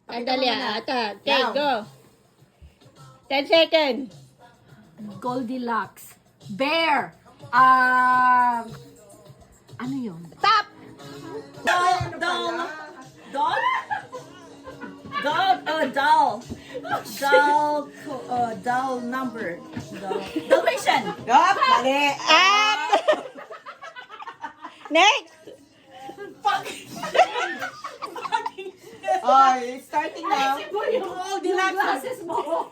Andali, ata. Okay, Now. go. 10 seconds. Goldilocks. Bear. Ano yun? Stop! Doll number. Dalmatian. Yup, mali. At! Next! Oh, it's starting now. Yung glasses mo.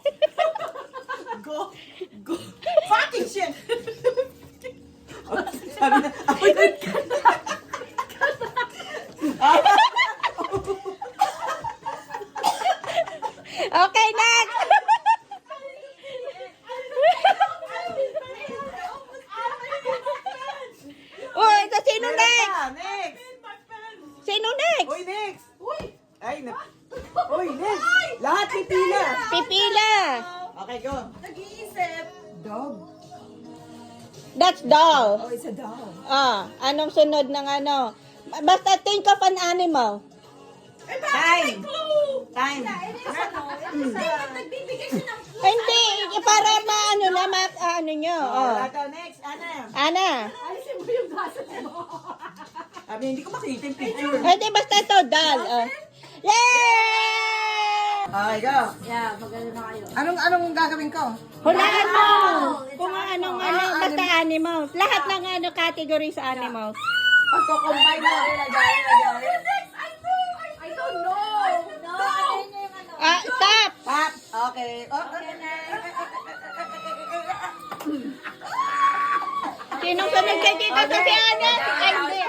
Go. Fucking shit. Sabi na, ako yun. Okay, next! Uy, ito sino next? Next. Sino next? Uy, next. Ay, Uy, next. Lahat pipila. Pipila. Okay, go. Nag-iisip. Dog. That's doll. Oh, it's a dog. Anong sunod ng ano? Basta think of an animal. Time. Time. Nagbibigay siya ng Hindi, para maano na, ano nyo. Oh, lato. Next, Ana. Ana. Alisin mo yung glasses mo. Sabi, hindi ko makita yung picture. Hindi, basta ito, doll. Yay! Okay, go. Yeah, maganda na kayo. Anong gagawin ko? Hulaan mo! Kung anong basta animals. Lahat ng category sa animals. Pagko-combine mo. I don't know. Stop! Pap. Okay. Sinong sunod kay Tita sa si Ana? Hindi.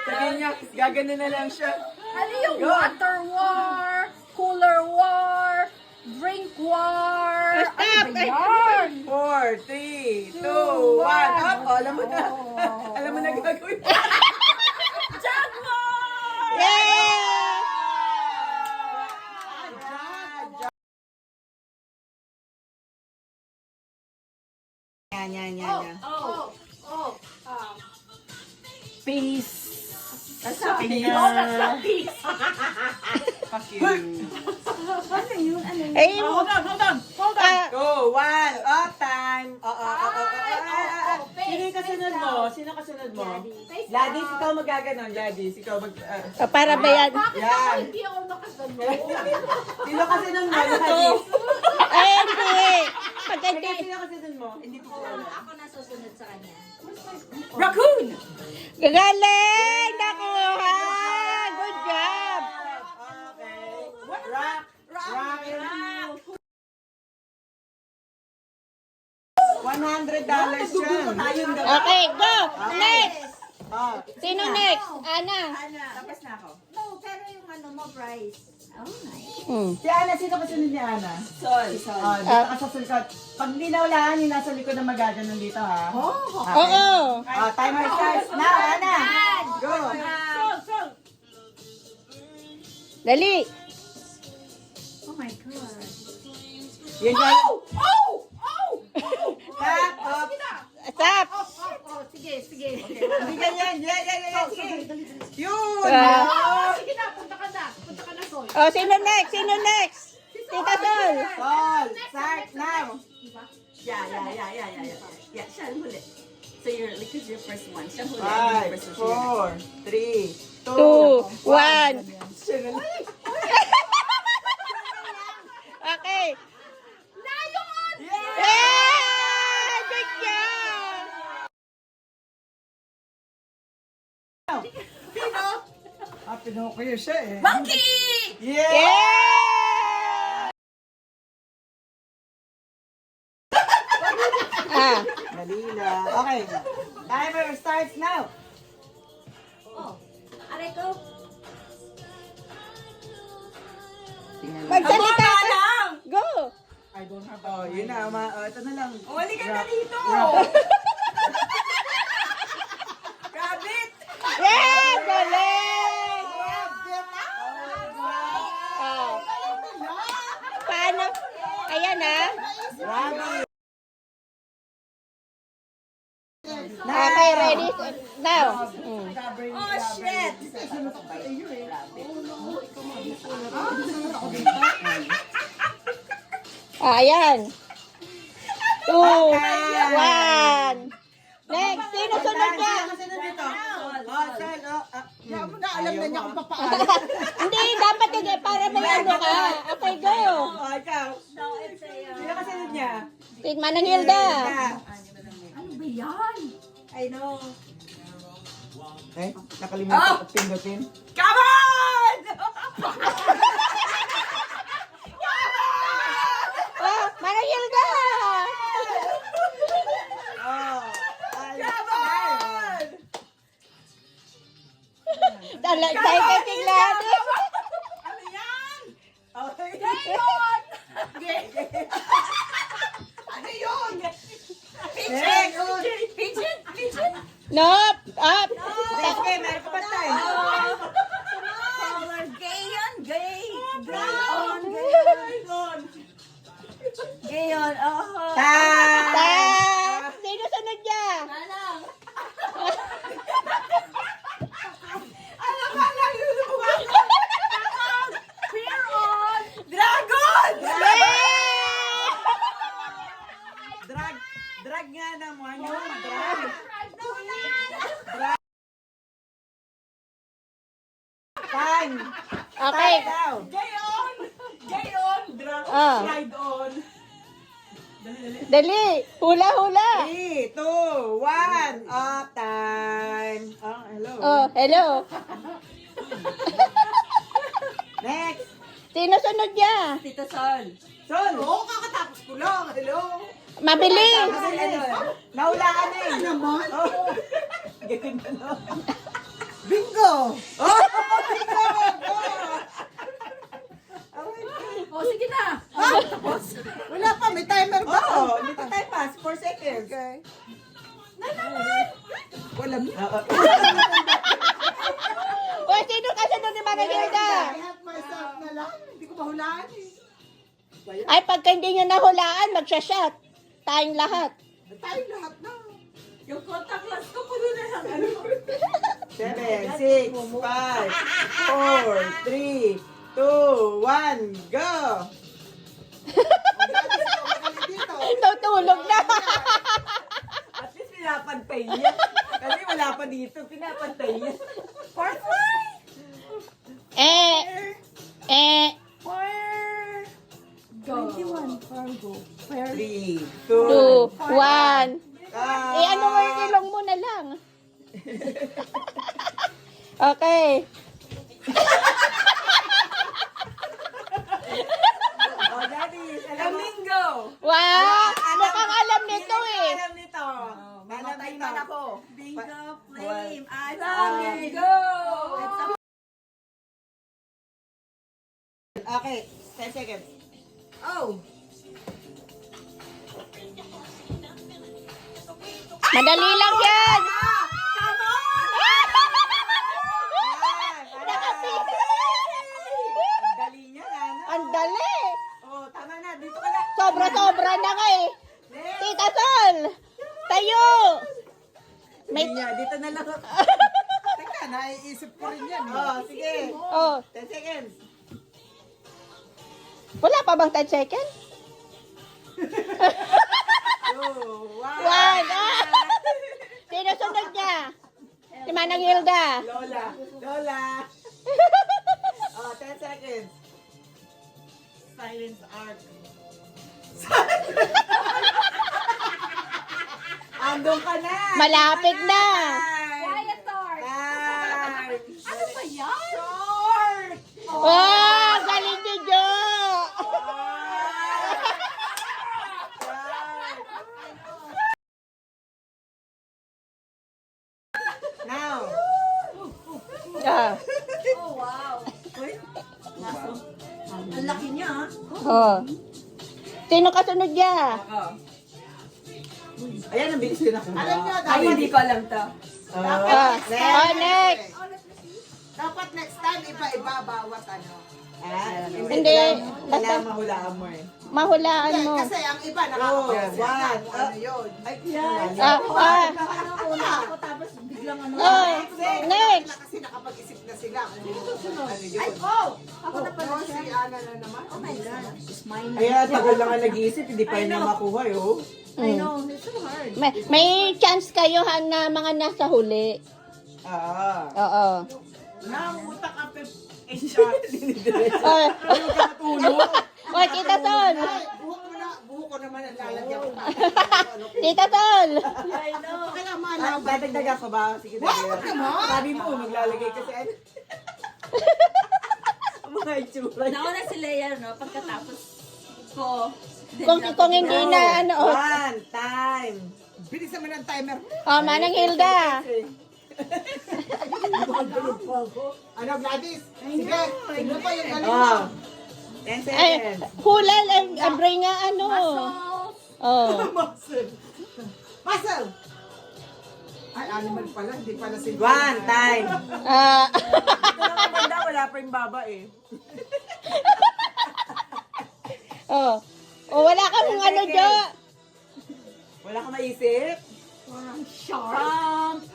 Sabihin niya, gagano na lang siya. Ano yung water war, cooler war, drink war? Stop! Ano ba yan? 4, 3, 2, 1. Up. Oh, alam mo na. Alam mo na gagawin. Yay! Yan. Peace. That's not peace. That's not peace. Fuck you. Ay, Hold on. Go, 1. Up time. Sino yung kasunod mo? Sino kasunod mo? Ladis, ikaw magaganon. Ladis, ikaw mag... para ba yan? Bakit Yan. ako hindi ako nakasunod? Sino kasunod mo? Ladis. Ay, hindi. Pag hindi. Sino kasunod mo? Hindi ko alam. Ako nasusunod sa kanya. Raccoon! Galing! Nakuha! Good job! Okay. Rock. $100 yan. Okay, go! Next! Oh, Sino next? Ana. tapos na ako. No, pero yung ano mo, price. Oh, nice. Si Ana, sino kasunod ni Ana? Sol. Oh, dito ka sa sulkot. Pag di nawlaan, yung nasa likod na magaganon dito, ha? Oo. Timer starts now, Ana. Go. Sol. Dali. Oh my God. Yan yan. Tap, up. Stop. Oh, sige. Hindi ganyan. Yan. Sige. Yun. Sige na, punta ka na, Sol. Oh, sino next? Tita Sol. Sol, start now. Yeah. Siya ang huli. So you're like, cause you're first one. Siya huli. 5, 4, 3, 2, 1. 2. Okay. Yeah! Yeah! Good job! Pinokuyo siya eh. Monkey! Yeah! Yeah! Dalila. Okay. Timer starts now. Aray ko. Magsalita ka. lang! Go! I don't have oh, yun na. Ito na lang. Wali ka na dito! Rabbit! Yeah! Galing! Oh. Paano? Ayan Rabbit. Okay, ready? Now. Oh, shit! Rabbit! Ayan. 2, 1. Next, sino sunod niya? Kasunod dito. Oh, Sen, oh. Alam na niya kung papaano. Hindi, dapat hindi. Para may ano ka. Okay, go. Oh, ikaw. Sino kasunod niya? Si Manang Hilda. Ano ba yan? I know. Eh, nakalimutan ko pindutin. Come on! Oh, Manang Hilda. Oh. Come on! Tayo kay tingnan. Ano yan? Okay. Ano yun? Next. Pigeon? Pigeon? Nope. Up. Okay, meron ka pa tayo. Gayon? Gayon? Gayon? Gayon? Oh. Tap. Sino sunod niya? Manang. Ano ba lang yun? Fear on! Dragon! Drag nga naman yun. Drag. Time. Okay. Daw. Gayon! Gayon! Ah. Ride on! Dali. Hula-hula. 3, 2, 1. Off time. Oh, hello. Oh, hello. Next. Sino sunod niya? Tito Sol. Son. Oo, kakatapos ko lang. Hello. Mabilis. Kasi ano, nahulaan na eh. Ano naman? Oh. Ganun na no. Bingo! Oh! Bingo! Oh, sige na. Wala pa, may timer ba? Oo, may time pass. 4 seconds. Okay. Wala mo. O, sino kasunod ni Manang Hilda? I have myself na lang. Hindi ko mahulaan eh. Ay, pagka hindi nyo nahulaan, magsha-shot. Tayong lahat. Tayo lahat na. Yung contact lens ko puno na lang. Ano? 7, 6, 5, 4, 3, 2, 1, go! Tutulog na. At least pinapantay niya. Kasi wala pa dito, pinapantay niya. Go. 21 Fargo. 3, 2, 2, 1. Ano mo yung ilong mo na lang. Okay. Oh, Daddy, Flamingo! Wow! Mukhang alam nito eh. Alam nito. Mamatay man ako. Bingo, flame, I Flamingo! Okay, 10 seconds. Oh! Madali lang yan. Come on! Ang dali niya, ano? Ang dali. Oh, tama na. Dito ka na. Sobra-sobra na nga eh. Tita Sol, tayo. May niya, dito na lang. Teka, naiisip ko rin yan. Oh, sige. Oh, 10 seconds. wala pa bang 10 seconds? 2, 1. One. Ah! Sino sunod niya? Si Manang Hilda. Lola. Lola. Oh, 10 seconds. Silence arc. Andun ka na. Malapit na. Quiet Thor. Time. Ano ba yan? Short. Oh, galing ni Jo. Now. Ah. Oh, wow. Uy, naso. Ang laki niya, ha? Oh. Sino kasunod niya? Ako. Ayan, ang bilis din ako. Alam niyo, Ay, hindi ko alam to. Next. Dapat next time, iba-iba bawat ano. Hindi. Kailangan mahulaan mo eh. Mahulaan mo. Kasi ang iba nakakapagod. Ano yun? Ay, Ah, ah. Una ako tapos biglang ano. Oh, next. Kasi nakapag-isip Ako na pala siya. Si Ana na naman. Oh my God. It's mine. Ayan, tagal lang nga nag-iisip, hindi pa niya makuha, oh. I know. It's so hard. May chance kayo ha, na mga nasa huli. Oo. Nangutak after 8 shots. Oh, Ayaw ka matulog. oh, Tita Sol! Buhok ko naman ang lalagyan ko. Tita Sol! I know. Dadagdagan ko ba? Sige, dagdagan. Sabi mo, maglalagay kasi. Mga itsura. Nauna si Leia, no? Pagkatapos ko. Kung hindi na ano, oh, One time. Bilis naman ang timer. oh Manang Hilda. Ano, Gladys? Sige, tignan pa yung galing mo. 10 Ay, seconds. hula lang, abray nga ano. Oh. Muscle. Muscle! Ay, animal pala, hindi pala si one time. Ito lang ang banda, wala pa yung baba eh. Oh. Oh, wala kang ano dyan. Wala ka maisip? Pump.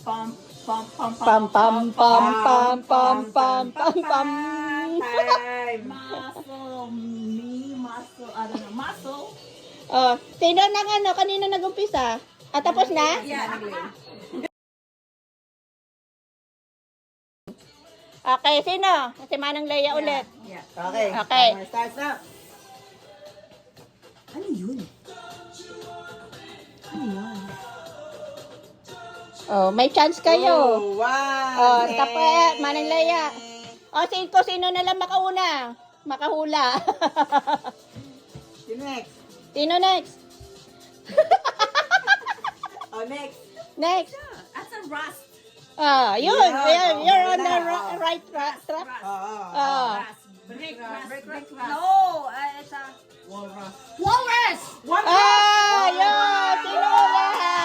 Pump. Pam pam pam pam pam pam pam pam. Time. Muscle. Me, muscle. I don't know. Muscle. Oh, sino nang ano, kanino nag-umpisa? Ah, tapos na? Yeah. Okay, sino? Si Manang Leia ulit. Yeah. Okay. Okay. Timer starts now. Ano yun? Oh, may chance kayo. Oh, one. Oh, tapos Manang Leia. Oh, sino na lang makauna? Makahula. Sino next? Sino next? Oh, next. Next. That's a rust. Ah, yun. Yeah, Ayan, oh, you're on wala. the right track. Oo. Ah. Brick rust. No, it's a Walrus. walrus. Ah, yun. Sino ulit?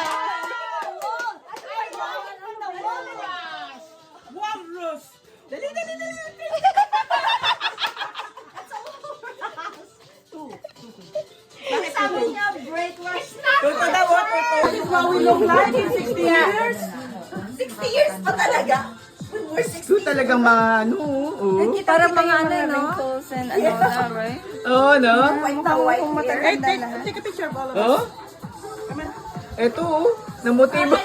Walrus. Dali. Bakit sabi niya break rust? Tuto na water to. This is how we look like in 60 years. 60 years pa talaga. We're 60. Ito talagang ano, oh. Para mga ano, no? Wrinkles and ano na, right? Oo, no? Kung mataganda lahat. Take a picture of all of us. Oh? Ito, oh. Namuti mo.